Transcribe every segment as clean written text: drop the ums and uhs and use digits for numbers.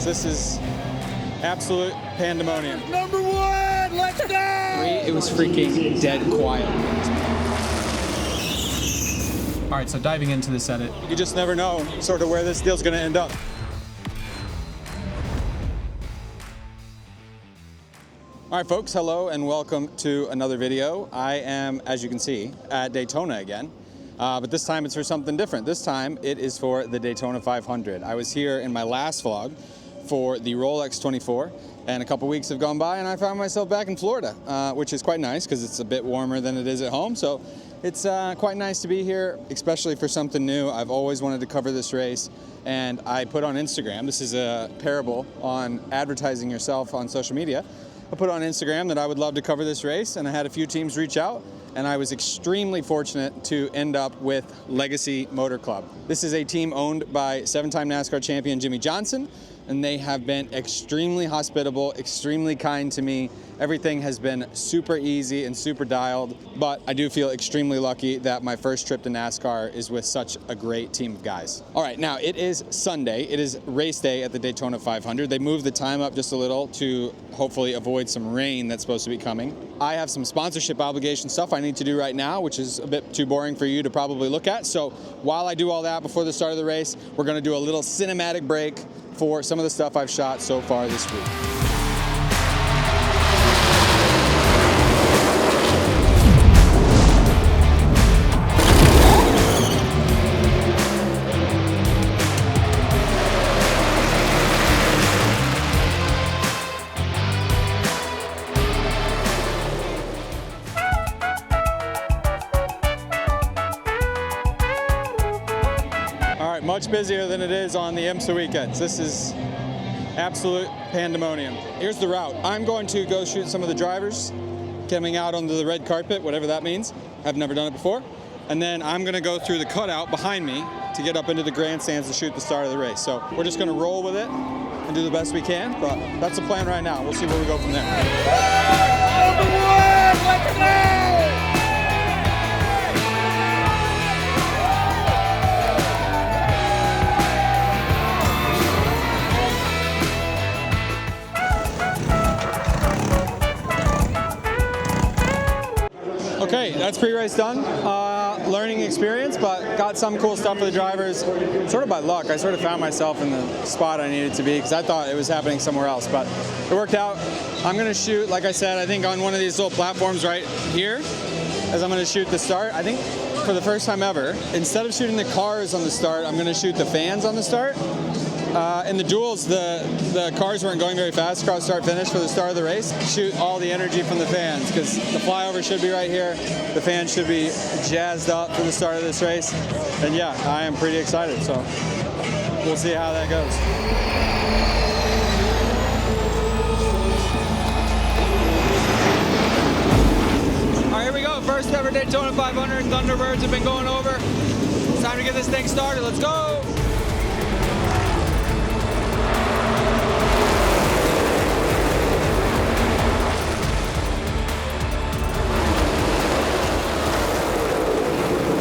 weekends. This is absolute pandemonium. Number one, let's go! It was freaking dead quiet. All right, so diving into this edit. You just never know sort of where this deal's gonna end up. All right, folks, hello and welcome to another video. I am, as you can see, at Daytona again, but this time it's for something different. This time it is for the Daytona 500. I was here in my last vlog for the Rolex 24, and a couple weeks have gone by and I found myself back in Florida, which is quite nice because it's a bit warmer than it is at home. So it's quite nice to be here, especially for something new. I've always wanted to cover this race, and I put on Instagram, this is a parable on advertising yourself on social media. I put on Instagram that I would love to cover this race, and I had a few teams reach out, and I was extremely fortunate to end up with Legacy Motor Club. This is a team owned by 7-time NASCAR champion Jimmie Johnson, and they have been extremely hospitable, extremely kind to me. Everything has been super easy and super dialed, but I do feel extremely lucky that my first trip to NASCAR is with such a great team of guys. All right, now it is Sunday. It is race day at the Daytona 500. They moved the time up just a little to hopefully avoid some rain that's supposed to be coming. I have some sponsorship obligation stuff I need to do right now, which is a bit too boring for you to probably look at. So while I do all that before the start of the race, we're gonna do a little cinematic break for some of the stuff I've shot so far this week. Much busier than it is on the IMSA weekends. This is absolute pandemonium. Here's the route. I'm going to go shoot some of the drivers coming out onto the red carpet, whatever that means. I've never done it before. And then I'm gonna go through the cutout behind me to get up into the grandstands to shoot the start of the race. So we're just gonna roll with it and do the best we can, but that's the plan right now. We'll see where we go from there. Number one, let's go! Okay, that's pre-race done. Learning experience, but got some cool stuff for the drivers. Sort of by luck, I sort of found myself in the spot I needed to be because I thought it was happening somewhere else, but it worked out. I'm gonna shoot, like I said, I think on one of these little platforms right here, as I'm gonna shoot the start. I think for the first time ever, instead of shooting the cars on the start, I'm gonna shoot the fans on the start. In the duels, the cars weren't going very fast across start-finish for the start of the race. Shoot all the energy from the fans because the flyover should be right here. The fans should be jazzed up for the start of this race. And yeah, I am pretty excited, so we'll see how that goes. All right, here we go. First ever Daytona 500. Thunderbirds have been going over. It's time to get this thing started. Let's go.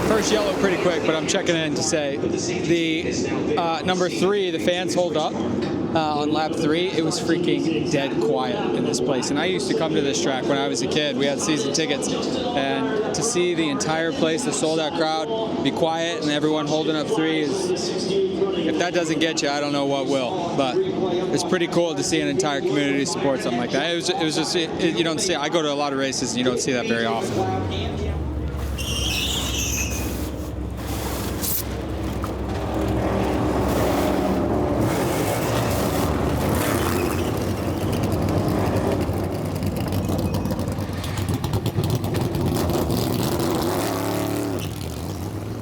First yellow pretty quick, but I'm checking in to say the number 3, the fans hold up on lap 3. It was freaking dead quiet in this place. And I used to come to this track when I was a kid. We had season tickets. And to see the entire place, the sold out crowd, be quiet and everyone holding up 3 is, if that doesn't get you, I don't know what will. But it's pretty cool to see an entire community support something like that. It was just, you don't see, I go to a lot of races and you don't see that very often.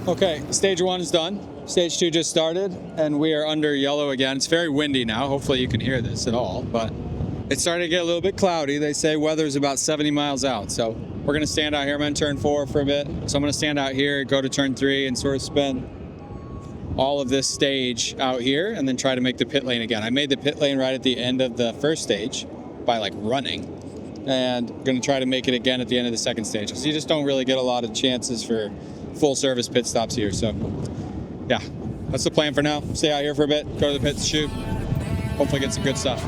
Okay, stage 1 is done. Stage 2 just started, and we are under yellow again. It's very windy now. Hopefully you can hear this at all, but it's starting to get a little bit cloudy. They say weather's about 70 miles out, so we're gonna stand out here. I'm in turn 4 for a bit. So I'm gonna stand out here, go to turn 3, and sort of spin all of this stage out here, and then try to make the pit lane again. I made the pit lane right at the end of the first stage by like running, and I'm gonna try to make it again at the end of the second stage, because you just don't really get a lot of chances for full service pit stops here. So yeah, that's the plan for now. Stay out here for a bit, go to the pits, shoot. hopefully get some good stuff.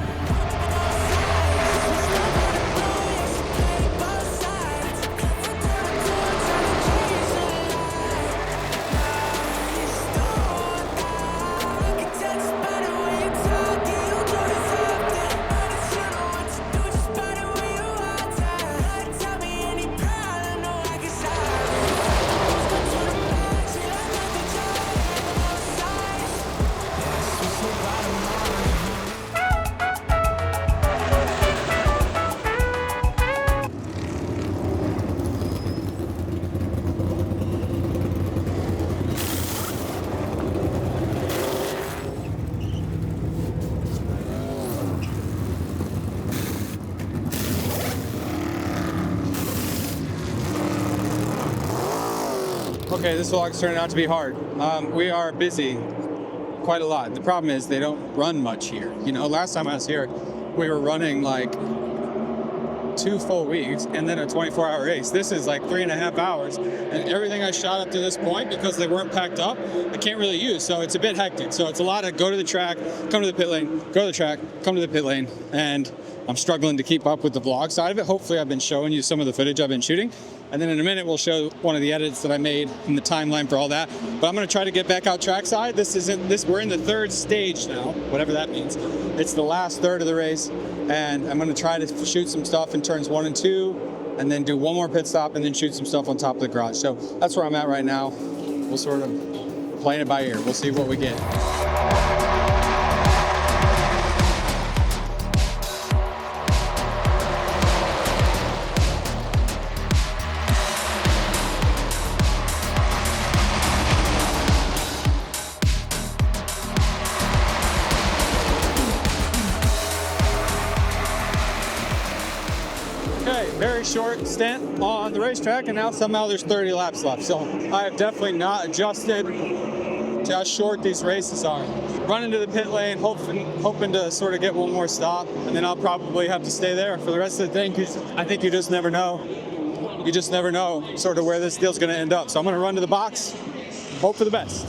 Okay, this vlog's turning out to be hard. We are busy quite a lot. The problem is they don't run much here. You know, last time I was here, we were running like 2 full weeks and then a 24-hour race. This is like 3.5 hours, and everything I shot up to this point, because they weren't packed up, I can't really use. So it's a bit hectic. So it's a lot of go to the track, come to the pit lane, go to the track, come to the pit lane, and I'm struggling to keep up with the vlog side of it. Hopefully I've been showing you some of the footage I've been shooting. And then in a minute, we'll show one of the edits that I made in the timeline for all that. But I'm gonna try to get back out trackside. We're in the 3rd stage now, whatever that means. It's the last third of the race. And I'm gonna try to shoot some stuff in turns 1 and 2, and then do one more pit stop, and then shoot some stuff on top of the garage. So that's where I'm at right now. We'll sort of play it by ear. We'll see what we get. Okay, very short stint on the racetrack, and now somehow there's 30 laps left. So I have definitely not adjusted to how short these races are. Running to the pit lane, hoping to sort of get one more stop, and then I'll probably have to stay there for the rest of the thing, because I think you just never know. You just never know sort of where this deal's gonna end up. So I'm gonna run to the box, hope for the best.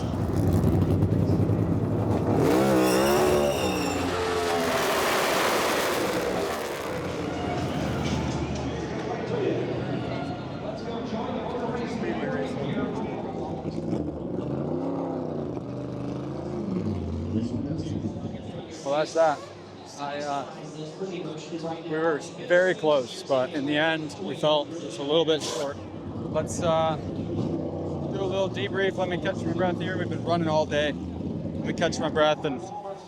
Well, that's that. We were very close, but in the end, we felt just a little bit short. Let's do a little debrief. Let me catch my breath here. We've been running all day. Let me catch my breath, and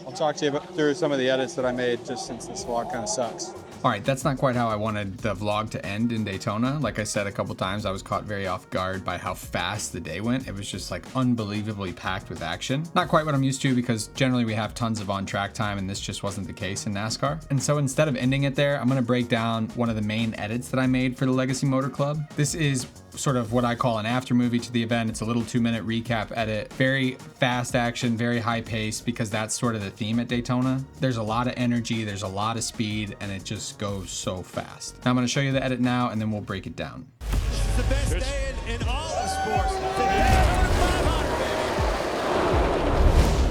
I'll talk to you through some of the edits that I made, just since this vlog kind of sucks. All right, that's not quite how I wanted the vlog to end in Daytona. Like I said a couple times, I was caught very off guard by how fast the day went. It was just like unbelievably packed with action. Not quite what I'm used to, because generally we have tons of on-track time, and this just wasn't the case in NASCAR. And so instead of ending it there, I'm gonna break down one of the main edits that I made for the Legacy Motor Club. This is sort of what I call an after movie to the event. It's a little 2-minute recap edit. Very fast action, very high pace, because that's sort of the theme at Daytona. There's a lot of energy, there's a lot of speed, and it just goes so fast. Now I'm gonna show you the edit now, and then we'll break it down. This is the best day in all of sports.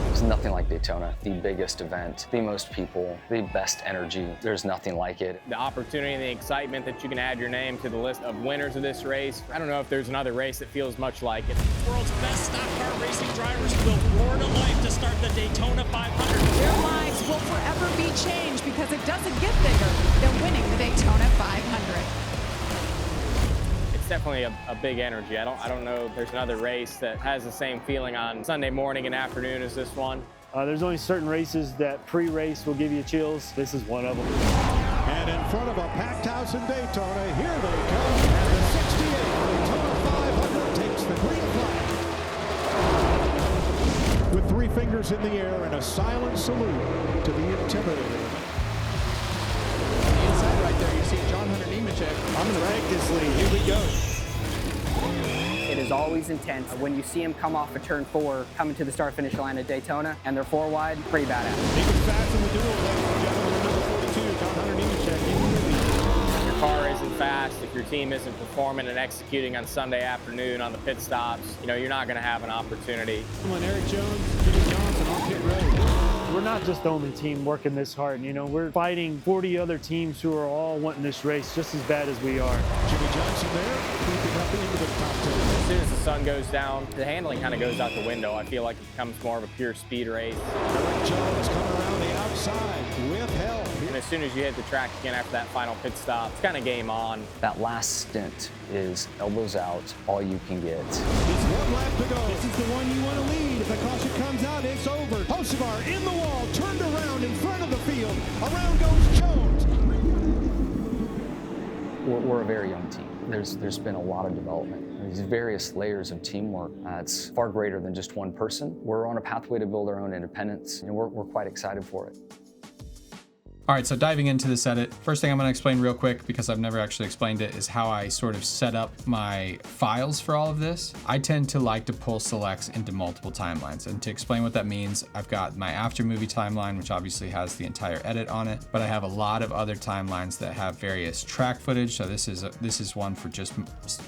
There's nothing like Daytona. The biggest event, the most people, the best energy. There's nothing like it. The opportunity and the excitement that you can add your name to the list of winners of this race. I don't know if there's another race that feels much like it. World's best stock car racing drivers will roar to life to start the Daytona 500. Their lives will forever be changed, because it doesn't get bigger than winning the Daytona 500. It's definitely a big energy. I don't know if there's another race that has the same feeling on Sunday morning and afternoon as this one. There's only certain races that pre-race will give you chills. This is one of them. And in front of a packed house in Daytona, here they come. And the 68 Daytona 500 takes the green flag. With 3 fingers in the air and a silent salute to the intimidating. Inside right there, you see John Hunter Nemechek. I'm going to rank this lead. Here we go. It is always intense. When you see him come off of turn 4, coming to the start-finish line at Daytona, and they're 4 wide, pretty badass. He was fast in the duel, ladies and gentlemen. Number 42, John Hunter Nemechek. If your car isn't fast, if your team isn't performing and executing on Sunday afternoon on the pit stops, you know, you're not going to have an opportunity. Eric Jones, Jimmy Johnson on pit road. We're not just the only team working this hard. You know, we're fighting 40 other teams who are all wanting this race just as bad as we are. Jimmy Johnson there, creeping up into the top 10. As soon as the sun goes down, the handling kind of goes out the window. I feel like it becomes more of a pure speed race. Jones coming around the outside with help. And as soon as you hit the track again after that final pit stop, it's kind of game on. That last stint is elbows out, all you can get. It's 1 lap to go. This is the one you want to lead. If the caution comes out, it's over. Hocevar in the wall, turned around in front of the field. Around goes Jones. We're a very young team. There's been a lot of development. These various layers of teamwork. It's far greater than just one person. We're on a pathway to build our own independence, and we're quite excited for it. All right, so diving into this edit, first thing I'm gonna explain real quick, because I've never actually explained it, is how I sort of set up my files for all of this. I tend to like to pull selects into multiple timelines. And to explain what that means, I've got my after movie timeline, which obviously has the entire edit on it, but I have a lot of other timelines that have various track footage. So this is one for just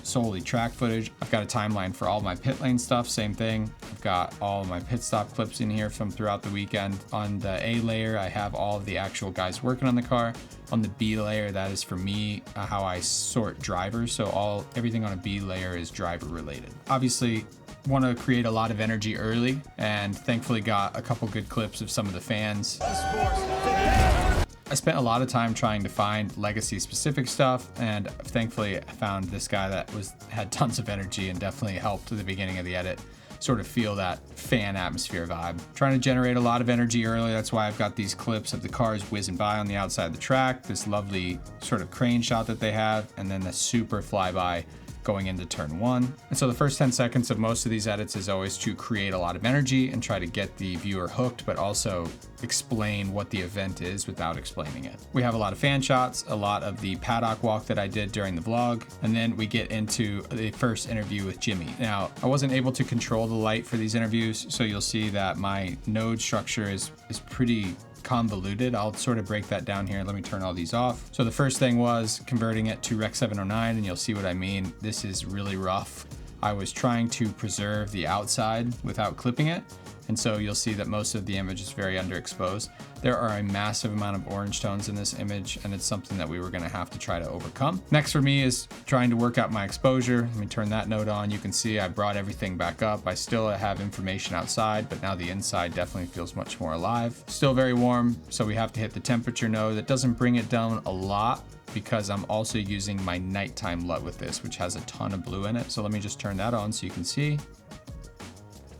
solely track footage. I've got a timeline for all my pit lane stuff, same thing. I've got all of my pit stop clips in here from throughout the weekend. On the A layer, I have all of the actual guys working on the car. On the B layer, that is for me how I sort drivers. So everything on a B layer is driver related. Obviously, want to create a lot of energy early, and thankfully got a couple good clips of some of the fans. I spent a lot of time trying to find legacy specific stuff, and thankfully I found this guy that had tons of energy and definitely helped at the beginning of the edit sort of feel that fan atmosphere vibe. Trying to generate a lot of energy early. That's why I've got these clips of the cars whizzing by on the outside of the track, this lovely sort of crane shot that they have, and then the super flyby going into turn 1. And so the first 10 seconds of most of these edits is always to create a lot of energy and try to get the viewer hooked, but also explain what the event is without explaining it. We have a lot of fan shots, a lot of the paddock walk that I did during the vlog, and then we get into the first interview with Jimmy. Now, I wasn't able to control the light for these interviews, so you'll see that my node structure is pretty convoluted. I'll sort of break that down here. Let me turn all these off. So the first thing was converting it to Rec 709, and you'll see what I mean. This is really rough. I was trying to preserve the outside without clipping it, and so you'll see that most of the image is very underexposed. There are a massive amount of orange tones in this image, and it's something that we were gonna have to try to overcome. Next for me is trying to work out my exposure. Let me turn that node on. You can see I brought everything back up. I still have information outside, but now the inside definitely feels much more alive. Still very warm, so we have to hit the temperature node. That doesn't bring it down a lot, because I'm also using my nighttime LUT with this, which has a ton of blue in it. So let me just turn that on so you can see.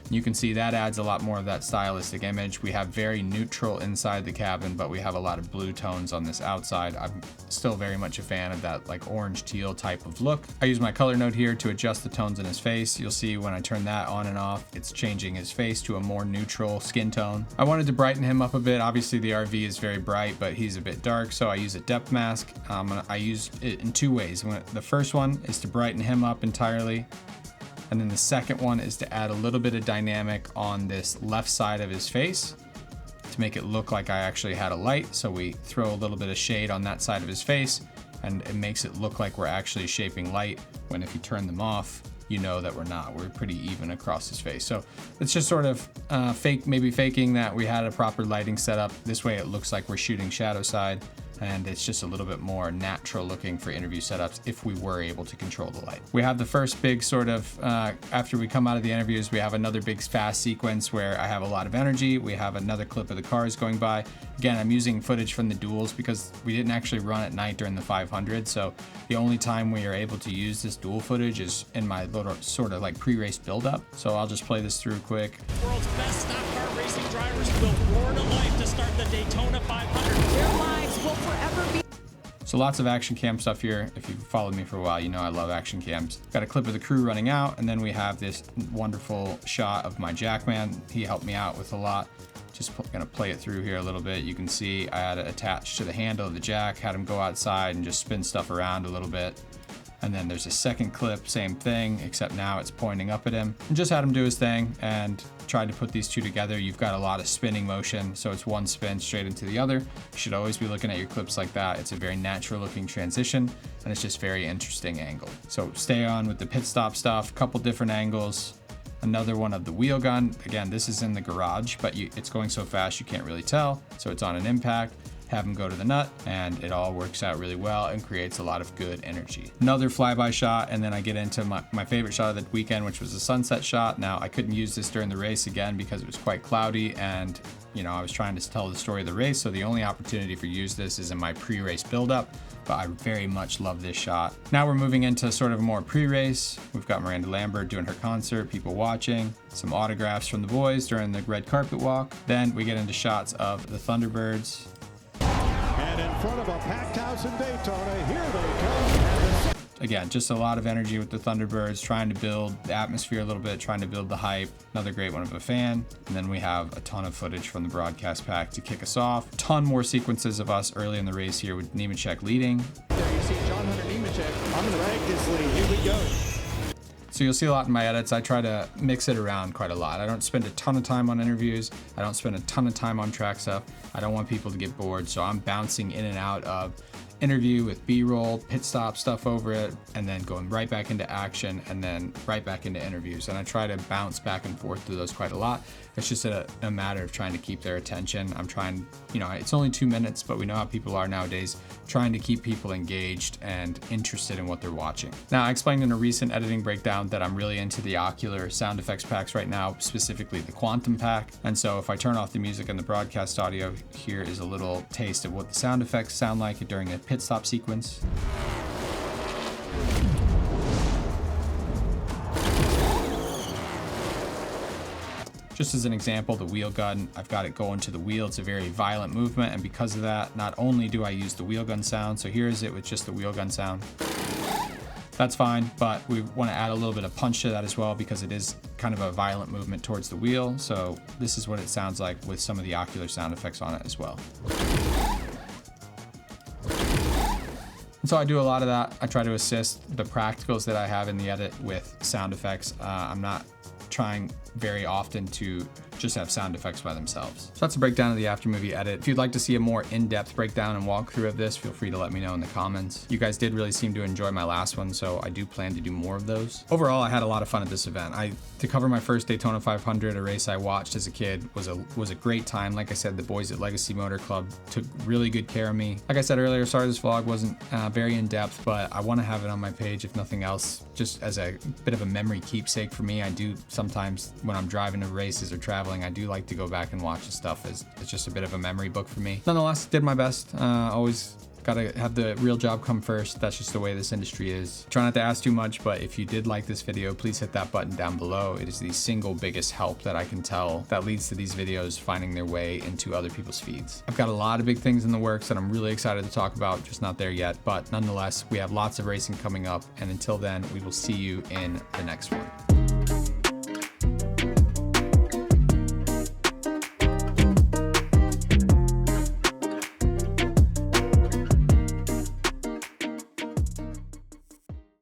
You can see that adds a lot more of that stylistic image. We have very neutral inside the cabin, but we have a lot of blue tones on this outside. I'm still very much a fan of that like orange teal type of look. I use my color node here to adjust the tones in his face. You'll see when I turn that on and off, it's changing his face to a more neutral skin tone. I wanted to brighten him up a bit. Obviously the RV is very bright, but he's a bit dark, so I use a depth mask. I use it in 2 ways. The first one is to brighten him up entirely. And then the second one is to add a little bit of dynamic on this left side of his face to make it look like I actually had a light. So we throw a little bit of shade on that side of his face, and it makes it look like we're actually shaping light, when if you turn them off, you know that we're not. We're pretty even across his face. So it's just sort of maybe faking that we had a proper lighting setup. This way it looks like we're shooting shadow side, and it's just a little bit more natural looking for interview setups if we were able to control the light. We have the first big sort of, after we come out of the interviews, we have another big fast sequence where I have a lot of energy. We have another clip of the cars going by. Again, I'm using footage from the duels because we didn't actually run at night during the 500. So the only time we are able to use this duel footage is in my little sort of like pre-race buildup. So I'll just play this through quick. World's best stock car racing drivers will roar to life to start the Daytona 500. Their lives will forever be. So lots of action cam stuff here. If you've followed me for a while, you know I love action cams. Got a clip of the crew running out, and then we have this wonderful shot of my jackman. He helped me out with a lot. Just gonna play it through here a little bit. You can see I had it attached to the handle of the jack, had him go outside and just spin stuff around a little bit. And then there's a second clip, same thing, except now it's pointing up at him. And just had him do his thing and tried to put these two together. You've got a lot of spinning motion, so it's one spin straight into the other. You should always be looking at your clips like that. It's a very natural looking transition, and it's just very interesting angle. So stay on with the pit stop stuff, couple different angles. Another one of the wheel gun. Again, this is in the garage, but it's going so fast you can't really tell. So it's on an impact. Have them go to the nut, and it all works out really well and creates a lot of good energy. Another flyby shot, and then I get into my favorite shot of the weekend, which was a sunset shot. Now, I couldn't use this during the race again because it was quite cloudy, and I was trying to tell the story of the race, so the only opportunity for use this is in my pre-race buildup, but I very much love this shot. Now we're moving into sort of more pre-race. We've got Miranda Lambert doing her concert, people watching, some autographs from the boys during the red carpet walk. Then we get into shots of the Thunderbirds. And in front of a packed house in Daytona, here they come. Again, just a lot of energy with the Thunderbirds, trying to build the atmosphere a little bit, trying to build the hype. Another great one of a fan. And then we have a ton of footage from the broadcast pack to kick us off. Ton more sequences of us early in the race here with Nemechek leading. There you see John Hunter Nemechek. I'm going to take this lead. Here we go. So you'll see a lot in my edits. I try to mix it around quite a lot. I don't spend a ton of time on interviews. I don't spend a ton of time on track stuff. I don't want people to get bored, so I'm bouncing in and out of interview with B-roll, pit stop stuff over it, and then going right back into action, and then right back into interviews. And I try to bounce back and forth through those quite a lot. It's just a matter of trying to keep their attention. I'm trying, it's only 2 minutes, but we know how people are nowadays, trying to keep people engaged and interested in what they're watching. Now, I explained in a recent editing breakdown that I'm really into the ocular sound effects packs right now, specifically the Quantum pack. And so if I turn off the music and the broadcast audio, here is a little taste of what the sound effects sound like during a pit stop sequence. Just as an example, the wheel gun, I've got it going to the wheel. It's a very violent movement, and because of that, not only do I use the wheel gun sound, so here is it with just the wheel gun sound. That's fine, but we want to add a little bit of punch to that as well because it is kind of a violent movement towards the wheel. So this is what it sounds like with some of the ocular sound effects on it as well. And so I do a lot of that. I try to assist the practicals that I have in the edit with sound effects. I'm not trying very often to just have sound effects by themselves. So that's a breakdown of the after movie edit. If you'd like to see a more in-depth breakdown and walkthrough of this, feel free to let me know in the comments. You guys did really seem to enjoy my last one, so I do plan to do more of those. Overall, I had a lot of fun at this event. To cover my first Daytona 500, a race I watched as a kid, was a great time. Like I said, the boys at Legacy Motor Club took really good care of me. Like I said earlier, sorry this vlog wasn't very in-depth, but I want to have it on my page, if nothing else, just as a bit of a memory keepsake for me. I do sometimes, when I'm driving to races or traveling, I do like to go back and watch the stuff. It's just a bit of a memory book for me. Nonetheless, did my best. Always gotta have the real job come first. That's just the way this industry is. Try not to ask too much, but if you did like this video, please hit that button down below. It is the single biggest help that I can tell that leads to these videos finding their way into other people's feeds. I've got a lot of big things in the works that I'm really excited to talk about, just not there yet. But nonetheless, we have lots of racing coming up, and until then, we will see you in the next one.